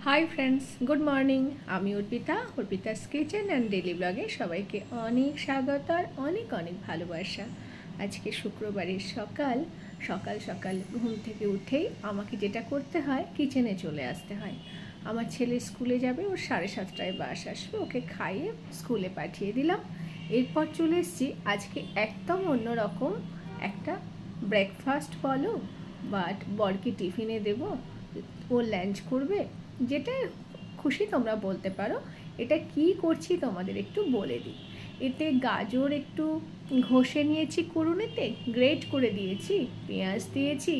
Hi friends good morning आमी अर्पिता's kitchen and daily ब्लगे सबाइके अनेक स्वागत और अनेक अनेक भालोबासा। आज के शुक्रवारेर सकाल सकाल सकाल घुम थेके उठेई आमाके जेटा करते हय किचेने चले आसते हय। आमार छेले स्कूले जाबे, ओर 7:30टाय बास आसबे, ओके खाइए स्कूले पाठिये दिलाम। एरपर चले एसेछि आजके एकदम अन्यरकम एकटा ब्रेकफास्ट बोलो बा बरके टिफिने देबो, ओ लांच करबे, যেটা খুশি তোমরা বলতে পারো। এটা কি করছি তোমাদের একটু বলে দিই। এতে গাজর একটু ঘষে নিয়েছি, কুড়ুনিতে গ্রেট করে দিয়েছি, পেঁয়াজ দিয়েছি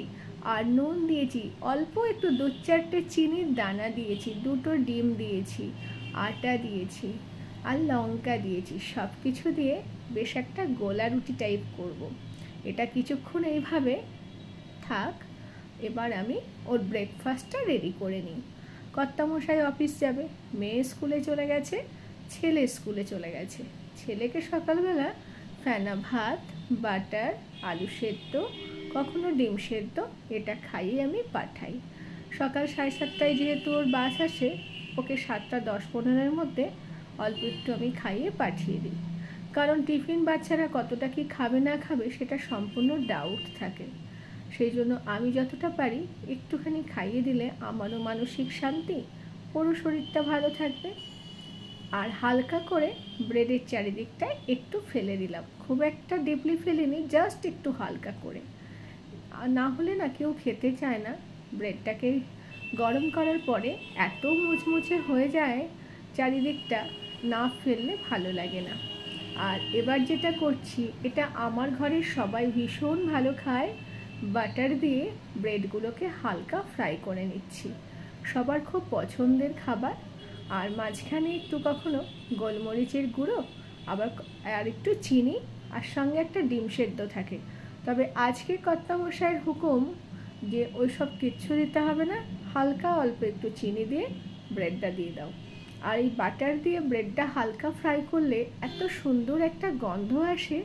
আর নুন দিয়েছি, অল্প একটু 2-4টে চিনির দানা দিয়েছি, 2টো ডিম দিয়েছি, আটা দিয়েছি আর লঙ্কা দিয়েছি। সব কিছু দিয়ে বেশ একটা গোলা রুটি টাইপ করব। এটা কিছুক্ষণ এইভাবে থাক। এবার আমি ওর ব্রেকফাস্টটা রেডি করে নিই। কর্তামশাই অফিস যাবে, মেয়ে স্কুলে চলে গেছে, ছেলে স্কুলে চলে গেছে। ছেলেকে সকালবেলা ফেনা ভাত, বাটার, আলু সেদ্ধ, কখনো ডিম সেদ্ধ এটা খাইয়ে আমি পাঠাই। সকাল 7:30টায় যেহেতু ওর বাস আসে, ওকে 7:10-15-এর মধ্যে অল্প একটু আমি খাইয়ে পাঠিয়ে দিই। কারণ টিফিন বাচ্চারা কতটা কি খাবে না খাবে সেটা সম্পূর্ণ ডাউট থাকে। সেই জন্য আমি যতটা পারি একটুখানি খাইয়ে দিলে আমারও মানসিক শান্তি, ওরও শরীরটা ভালো থাকবে। আর হালকা করে ব্রেডের চারিদিকটায় একটু ফেলে দিলাম, খুব একটা ডিপলি ফেলিনি, জাস্ট একটু হালকা করে। আর না হলে না কেউ খেতে চায় না। ব্রেডটাকে গরম করার পরে এত মুচমুচে হয়ে যায় চারিদিকটা, না ফেললে ভালো লাগে না। আর এবার যেটা করছি, এটা আমার ঘরের সবাই ভীষণ ভালো খায়। বাটার দিয়ে ব্রেডগুলোকে হালকা ফ্রাই করে নিচ্ছি, সবার খুব পছন্দের খাবার। আর মাঝখানে একটু কখনো গোলমরিচের গুঁড়ো, আবার আর একটু চিনি, আর সঙ্গে একটা ডিম সেদ্ধ থাকে। তবে আজকে কর্তামশাইয়ের হুকুম যে ওই সব কিচ্ছু দিতে হবে না, হালকা অল্প একটু চিনি দিয়ে ব্রেডটা দিয়ে দাও। আর এই বাটার দিয়ে ব্রেডটা হালকা ফ্রাই করলে এত সুন্দর একটা গন্ধ আসে,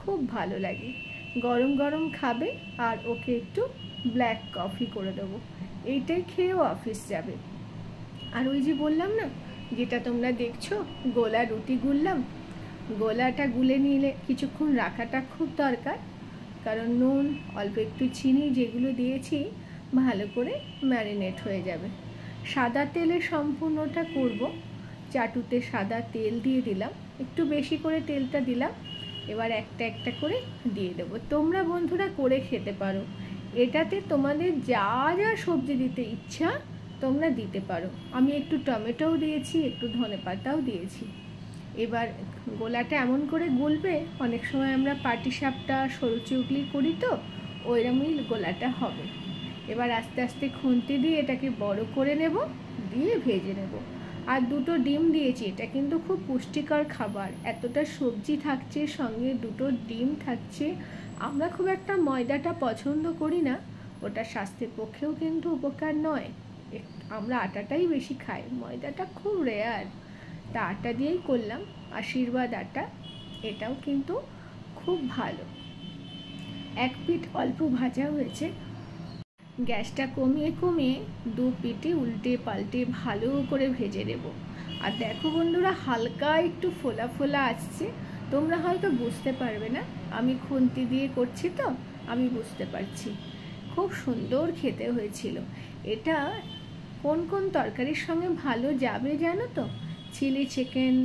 খুব ভালো লাগে। গরম গরম খাবে, আর ওকে একটু ব্ল্যাক কফি করে দেবো, এইটাই খেয়েও অফিস যাবে। আর ওই যে বললাম না, যেটা তোমরা দেখছো গোলা রুটি গুললাম, গোলাটা গুলে নিলে কিছুক্ষণ রাখাটা খুব দরকার। কারণ নুন, অল্প একটু চিনি যেগুলো দিয়েছি ভালো করে ম্যারিনেট হয়ে যাবে। সাদা তেলে সম্পূর্ণটা করব। চাটুতে সাদা তেল দিয়ে দিলাম, একটু বেশি করে তেলটা দিলাম। এবার একটা একটা করে দিয়ে দেবো। তোমরা বন্ধুরা করে খেতে পারো। এটাতে তোমাদের যা যা সবজি দিতে ইচ্ছা তোমরা দিতে পারো। আমি একটু টমেটোও দিয়েছি, একটু ধনেপাতাও দিয়েছি। এবার গোলাটা এমন করে গুলবে, অনেক সময় আমরা পাটিসাপটা, সরু চুগলি করি, তো ওইরকমই গোলাটা হবে। এবার আস্তে আস্তে খুন্তি দিয়ে এটাকে বড় করে নেব, দিয়ে ভেজে নেব। আর 2টো ডিম দিয়েছি, এটা কিন্তু খুব পুষ্টিকর খাবার। এতটা সবজি থাকছে, সঙ্গে 2টো ডিম থাকছে। আমরা খুব একটা ময়দাটা পছন্দ করি না, ওটা স্বাস্থ্যের পক্ষেও কিন্তু উপকার নয়। আমরা আটাটাই বেশি খাই, ময়দাটা খুব রেয়ার। তা আটা দিয়েই করলাম, আশীর্বাদ আটা। এটাও কিন্তু খুব ভালো। এক পিঠ অল্প ভাজা হয়েছে, গ্যাসটা কমিয়ে কমিয়ে 2 পিঠে উল্টে পাল্টে ভালো করে ভেজে নেব। আর দেখো বন্ধুরা, হালকা একটু ফোলা ফোলা আসছে, তোমরা হয়তো বুঝতে পারবে না, আমি খুন্তি দিয়ে করছি তো আমি বুঝতে পারছি। খুব সুন্দর খেতে হয়েছিল। এটা কোন কোন তরকারির সঙ্গে ভালো যাবে জানো তো? চিলি চিকেন,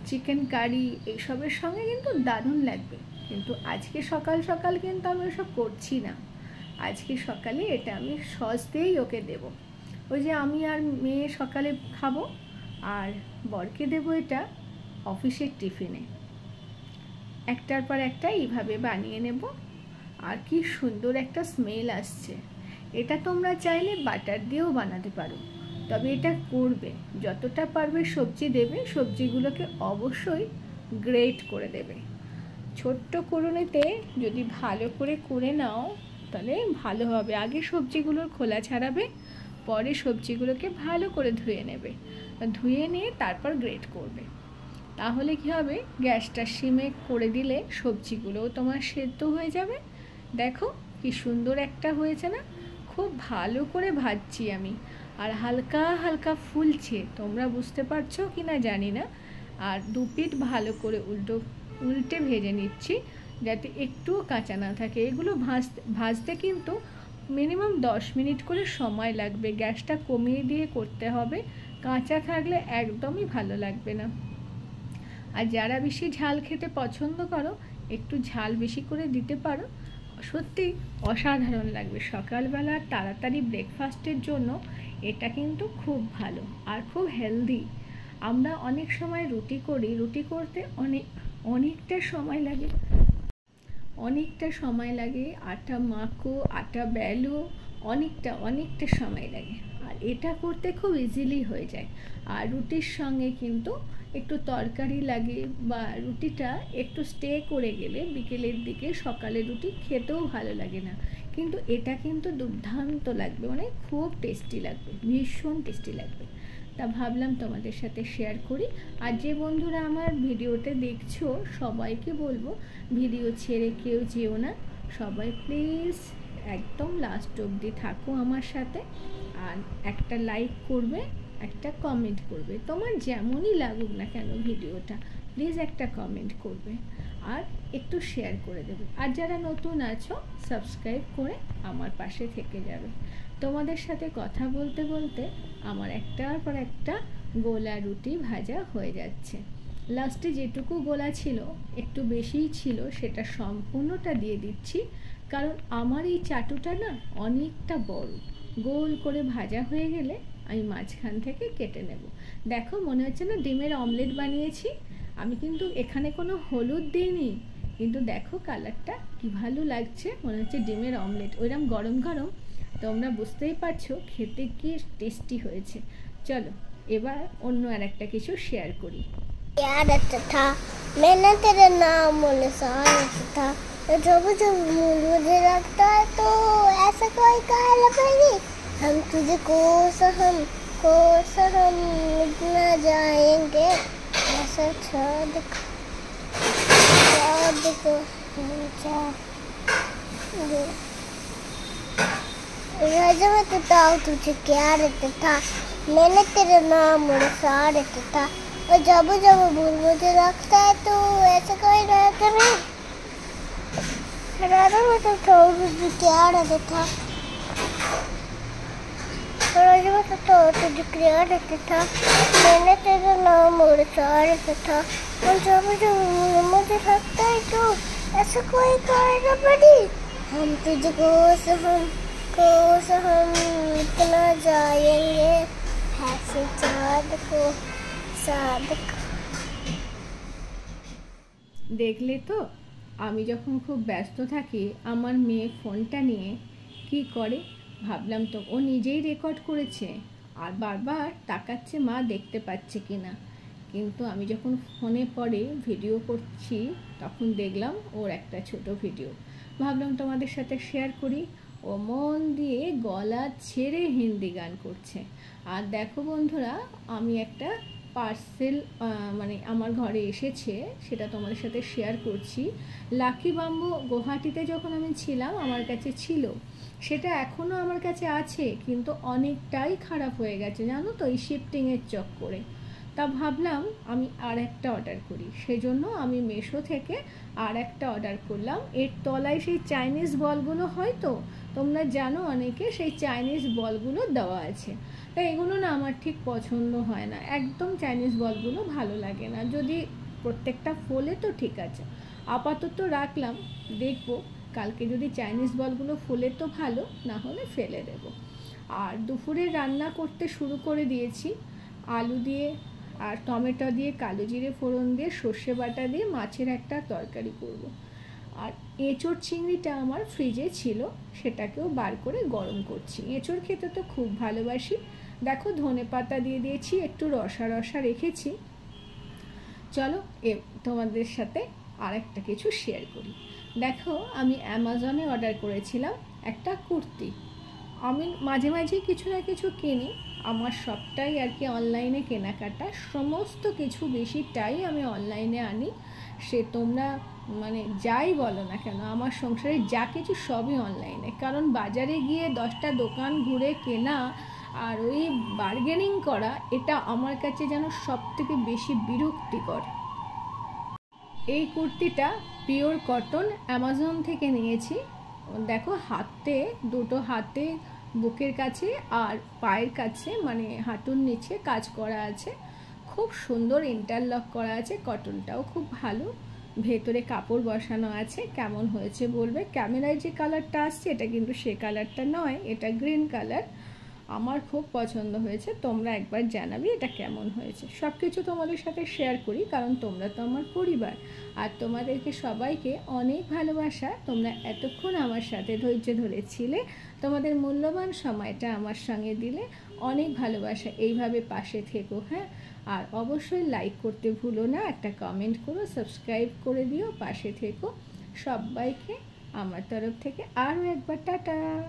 চিকেন কারি, এইসবের সঙ্গে কিন্তু দারুণ লাগবে। কিন্তু আজকে সকাল সকাল কিন্তু আমি ওসব করছি না। আজকে সকালে এটা আমি সস দিয়েই ওকে দেব। ওই যে আমি আর মেয়ে সকালে খাবো, আর বরকে দেবো এটা অফিসের টিফিনে। একটার পর একটা এইভাবে বানিয়ে নেব। আর কি সুন্দর একটা স্মেল আসছে। এটা তোমরা চাইলে বাটার দিয়েও বানাতে পারো, তবে এটা করবে যতটা পারবে সবজি দেবে, সবজিগুলোকে অবশ্যই গ্রেট করে দেবে। ছোট্ট কুড়ুনিতে যদি ভালো করে করে নাও তাহলে ভালো হবে। আগে সবজিগুলোর খোলা ছাড়াবে, পরে সবজিগুলোকে ভালো করে ধুয়ে নেবে, ধুয়ে নিয়ে তারপর গ্রেট করবে। তাহলে কি হবে, গ্যাসটা সিমে করে দিলে সবজিগুলোও তোমার সেদ্ধ হয়ে যাবে। দেখো কি সুন্দর একটা হয়েছে না, খুব ভালো করে ভাজছি আমি। আর হালকা হালকা ফুলছে, তোমরা বুঝতে পারছো কি না জানি না। আর দু পিঠ ভালো করে উল্টে ভেজে নিচ্ছি যাতে একটুও কাঁচা না থাকে। এগুলো ভাজতে কিন্তু মিনিমাম 10 মিনিট করে সময় লাগবে। গ্যাসটা কমিয়ে দিয়ে করতে হবে, কাঁচা থাকলে একদমই ভালো লাগবে না। আর যারা বেশি ঝাল খেতে পছন্দ করো একটু ঝাল বেশি করে দিতে পারো, সত্যি অসাধারণ লাগবে। সকালবেলা তাড়াতাড়ি ব্রেকফাস্টের জন্য এটা কিন্তু খুব ভালো আর খুব হেলদি। আমরা অনেক সময় রুটি করি, রুটি করতে অনেকটা সময় লাগে, আটা মাখো, আটা বেলো, অনেকটা সময় লাগে। আর এটা করতে খুব ইজিলি হয়ে যায়। আর রুটির সঙ্গে কিন্তু একটু তরকারি লাগে, বা রুটিটা একটু স্টে করে গেলে বিকেলের দিকে সকালে রুটি খেতেও ভালো লাগে না। কিন্তু এটা কিন্তু দুর্দান্ত লাগবে, মানে খুব টেস্টি লাগবে, ভীষণ টেস্টি লাগবে। তা ভাবলাম তোমাদের সাথে শেয়ার করি। আর যে বন্ধুরা আমার ভিডিওতে দেখছো সবাইকে বলবো ভিডিও ছেড়ে কেউ যেও না, সবাই প্লিজ একদম লাস্ট অবধি থাকো আমার সাথে। আর একটা লাইক করবে, একটা কমেন্ট করবে, তোমার যেমনই লাগুক না কেন ভিডিওটা, প্লিজ একটা কমেন্ট করবে আর একটু শেয়ার করে দেবে। আর যারা নতুন আছো সাবস্ক্রাইব করে আমার পাশে থেকে যাবে। তোমাদের সাথে কথা বলতে বলতে আমার একটার পর একটা গোলা রুটি ভাজা হয়ে যাচ্ছে। লাস্টে যেটুকু গোলা ছিল একটু বেশিই ছিল, সেটা সম্পূর্ণটা দিয়ে দিচ্ছি, কারণ আমার এই চাটুটা না অনেকটা বড়। গোল করে ভাজা হয়ে গেলে আমি মাঝখান থেকে কেটে নেব। দেখো মনে হচ্ছে না ডিমের অমলেট বানিয়েছি। আমি কিন্তু এখানে কোনো হলুদ দিইনি, কিন্তু দেখো কালারটা কি ভালো লাগছে, মনে হচ্ছে ডিমের অমলেট। ওইরকম গরম গরম তোমরা বুঝতেই পারছো খেতে কি টেস্টি হয়েছে। চলো এবার অন্য আর একটা কিছু শেয়ার করি। याद आता था मैंने तेरा नाम निशान था, जब जब मुझे लगता है तो ऐसा कोई कहला पड़ी, हम तुझे को सहम इतना जाएंगे ऐसा छाद को राजा में तो तुझे क्या रहता था, मैंने तेरा नाम निशान था, और जब जब भूल मुझे लगता है तो ऐसा कोई रहता नहीं। राजा में तो तुझे क्या रहता था, राजा में तो तुझे क्या रहता था, मैंने तेरा नाम और सारे था, और जब जब मुझे लगता है तो ऐसा कोई कहना पड़ी, हम तुझको हम इतना जाएंगे ऐसे चाँद को। দেখলে তো আমি যখন খুব ব্যস্ত থাকি আমার মেয়ে ফোনটা নিয়ে কি করে, ভাবলাম তো ও নিজেই রেকর্ড করেছে আর বারবার তাকাচ্ছে মা দেখতে পাচ্ছে কিনা। কিন্তু আমি যখন ফোনে পরে ভিডিও করছি তখন দেখলাম ওর একটা ছোট ভিডিও, ভাবলাম তোমাদের সাথে শেয়ার করি। ও মন দিয়ে গলা ছেড়ে হিন্দি গান করছে। আর দেখো বন্ধুরা, আমি একটা পার্সেল মানে আমার ঘরে এসেছে, সেটা তোমাদের সাথে শেয়ার করছি। লাকি বাম্বু গুয়াহাটিতে যখন আমি ছিলাম আমার কাছে ছিল, সেটা এখনও আমার কাছে আছে, কিন্তু অনেকটাই খারাপ হয়ে গেছে জানো তো এই শিফটিংয়ের চক্করে। তা ভাবলাম আমি আর একটা অর্ডার করি, সেজন্য আমি মিশো থেকে আর একটা অর্ডার করলাম। এর তলায় সেই চাইনিজ বলগুলো হয় তো, তোমরা জানো অনেকে সেই চাইনিজ বলগুলো দেওয়া আছে। তাই এগুলো না আমার ঠিক পছন্দ হয় না, একদম চাইনিজ বলগুলো ভালো লাগে না। যদি প্রত্যেকটা ফোলে তো ঠিক আছে, আপাতত রাখলাম, দেখবো কালকে যদি চাইনিজ বলগুলো ফোলে তো ভালো, না হলে ফেলে দেব। আর দুপুরে রান্না করতে শুরু করে দিয়েছি, আলু দিয়ে আর টমেটো দিয়ে কালো জিরে ফোড়ন দিয়ে সর্ষে বাটা দিয়ে মাছের একটা তরকারি করব। আর এঁচোড় চিংড়িটা আমার ফ্রিজে ছিল, সেটাকেও বার করে গরম করছি। এঁচোড় খেতে তো খুব ভালোবাসি। দেখো ধনেপাতা দিয়ে দিয়েছি, একটু রসা রসা রেখেছি। চলো তোমাদের সাথে আর একটা কিছু শেয়ার করি। দেখো আমি অ্যামাজনে অর্ডার করেছিলাম একটা কুর্তি। আমি মাঝে মাঝে কিছু না কিছু কিনি, আমার সবটাই আর কি অনলাইনে কেনাকাটা, সমস্ত কিছু বেশিটাই আমি অনলাইনে আনি। সে তোমরা মানে যাই বলো না কেন, আমার সংসারে যা কিছু সবই অনলাইনে, কারণ বাজারে গিয়ে 10টা দোকান ঘুরে কেনা আর ওই বার্গেনিং করা, এটা আমার কাছে যেন সব থেকে বেশি বিরক্তিকর। এই কুর্তিটা পিওর কটন, অ্যামাজন থেকে নিয়েছি। দেখো হাতে, দুটো হাতে বুকের কাছে আর পায়ের কাছে মানে হাঁটুর নিচে কাজ করা আছে, খুব সুন্দর ইন্টারলক করা আছে। কটনটাও খুব ভালো, ভেতরে কাপড় বসানো আছে। কেমন হয়েছে বলবে। ক্যামেরায় যে কালারটা আসছে এটা কিন্তু সে কালারটা নয়, এটা গ্রিন কালার। আমার খুব পছন্দ হয়েছে, তোমরা একবার জানাবি এটা কেমন হয়েছে। সব কিছু তোমাদের সাথে শেয়ার করি কারণ তোমরা তো আমার পরিবার, আর তোমাদেরকে সবাইকে অনেক ভালোবাসা। তোমরা এতক্ষণ আমার সাথে ধৈর্য ধরেছিলে, তোমাদের মূল্যবান সময়টা আমার সঙ্গে দিলে, অনেক ভালোবাসা। এইভাবে পাশে থেকো, হ্যাঁ। আর অবশ্যই লাইক করতে ভুলো না, একটা কমেন্ট করো, সাবস্ক্রাইব করে দিও, পাশে থেকো। সবাইকে আমার তরফ থেকে আরও একবার টাটা।